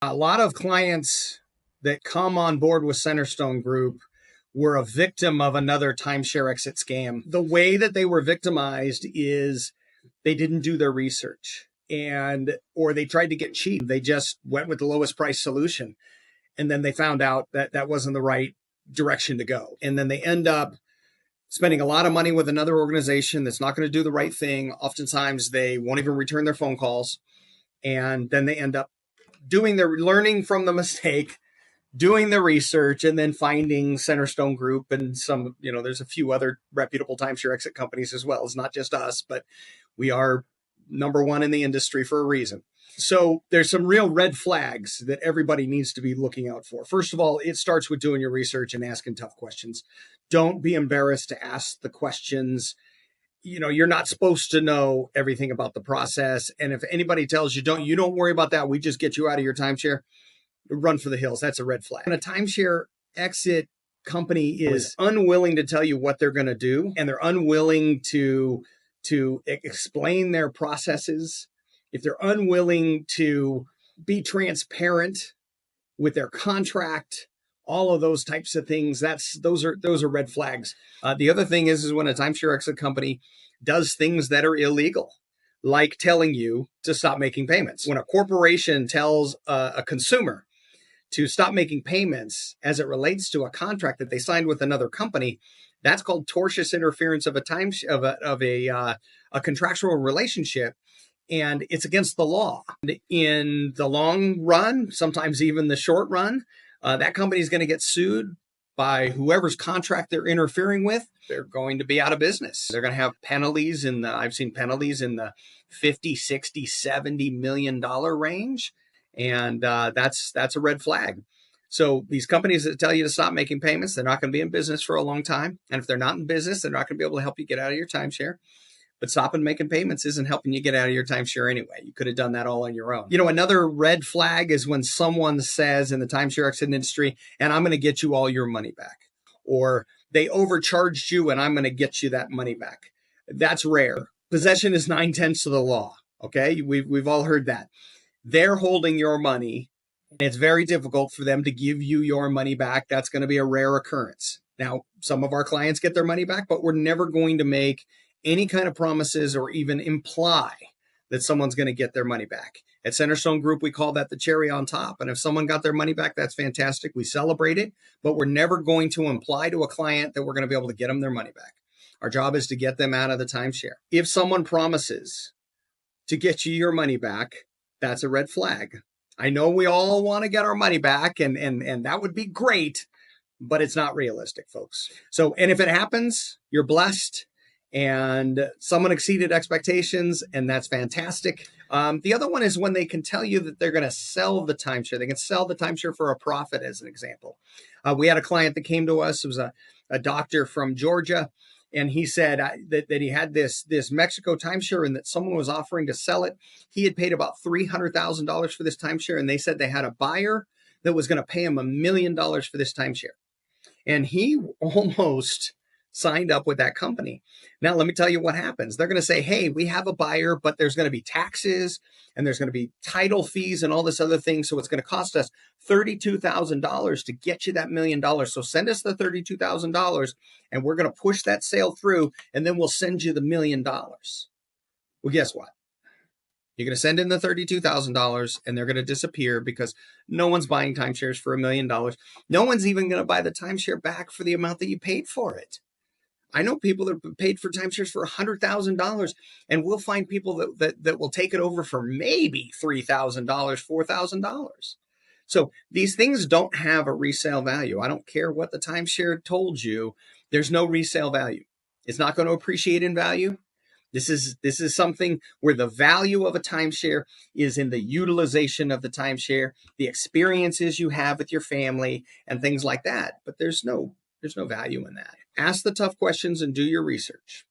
A lot of clients that come on board with Centerstone Group were a victim of another timeshare exit scam. The way that they were victimized is they didn't do their research or they tried to get cheap. They just went with the lowest price solution. And then they found out that that wasn't the right direction to go. And then they end up spending a lot of money with another organization that's not going to do the right thing. Oftentimes they won't even return their phone calls. And then they end up learning from the mistake, doing the research, and then finding Centerstone Group and some, there's a few other reputable timeshare exit companies as well. It's not just us, but we are number one in the industry for a reason. So there's some real red flags that everybody needs to be looking out for. First of all, it starts with doing your research and asking tough questions. Don't be embarrassed to ask the questions. You're not supposed to know everything about the process. And if anybody tells you you don't worry about that, we just get you out of your timeshare, run for the hills. That's a red flag. When a timeshare exit company is unwilling to tell you what they're going to do, and they're unwilling to explain their processes, if they're unwilling to be transparent with their contract, all of those types of things, those are red flags. The other thing is when a timeshare exit company does things that are illegal, like telling you to stop making payments. When a corporation tells a consumer to stop making payments as it relates to a contract that they signed with another company, that's called tortious interference of a contractual relationship. And it's against the law. In the long run, sometimes even the short run, that company is going to get sued by whoever's contract they're interfering with. They're going to be out of business. They're going to have penalties I've seen penalties in the 50, 60, 70 million dollar range. And that's a red flag. So these companies that tell you to stop making payments, they're not going to be in business for a long time. And if they're not in business, they're not going to be able to help you get out of your timeshare. But stopping making payments isn't helping you get out of your timeshare anyway. You could have done that all on your own. Another red flag is when someone says in the timeshare exit industry, and I'm going to get you all your money back. Or they overcharged you and I'm going to get you that money back. That's rare. Possession is 9/10 of the law. Okay, we've all heard that. They're holding your money. And it's very difficult for them to give you your money back. That's going to be a rare occurrence. Now, some of our clients get their money back, but we're never going to make any kind of promises or even imply that someone's going to get their money back. At Centerstone Group, we call that the cherry on top. And if someone got their money back, that's fantastic. We celebrate it, but we're never going to imply to a client that we're going to be able to get them their money back. Our job is to get them out of the timeshare. If someone promises to get you your money back, that's a red flag. I know we all want to get our money back, and that would be great, but it's not realistic, folks. So, and if it happens, you're blessed. And someone exceeded expectations, and that's fantastic. The other one is when they can tell you that they're going to sell the timeshare. They can sell the timeshare for a profit, as an example. We had a client that came to us. It was a doctor from Georgia, and he said that he had this Mexico timeshare and that someone was offering to sell it. He had paid about $300,000 for this timeshare, and they said they had a buyer that was going to pay him $1 million for this timeshare. And he almost signed up with that company. Now, let me tell you what happens. They're going to say, hey, we have a buyer, but there's going to be taxes and there's going to be title fees and all this other thing. So it's going to cost us $32,000 to get you that $1 million. So send us the $32,000 and we're going to push that sale through and then we'll send you the $1 million. Well, guess what? You're going to send in the $32,000 and they're going to disappear because no one's buying timeshares for $1 million. No one's even going to buy the timeshare back for the amount that you paid for it. I know people that paid for timeshares for $100,000, and we'll find people that will take it over for maybe $3,000, $4,000. So these things don't have a resale value. I don't care what the timeshare told you. There's no resale value. It's not going to appreciate in value. This is something where the value of a timeshare is in the utilization of the timeshare, the experiences you have with your family, and things like that. But there's no value in that. Ask the tough questions and do your research.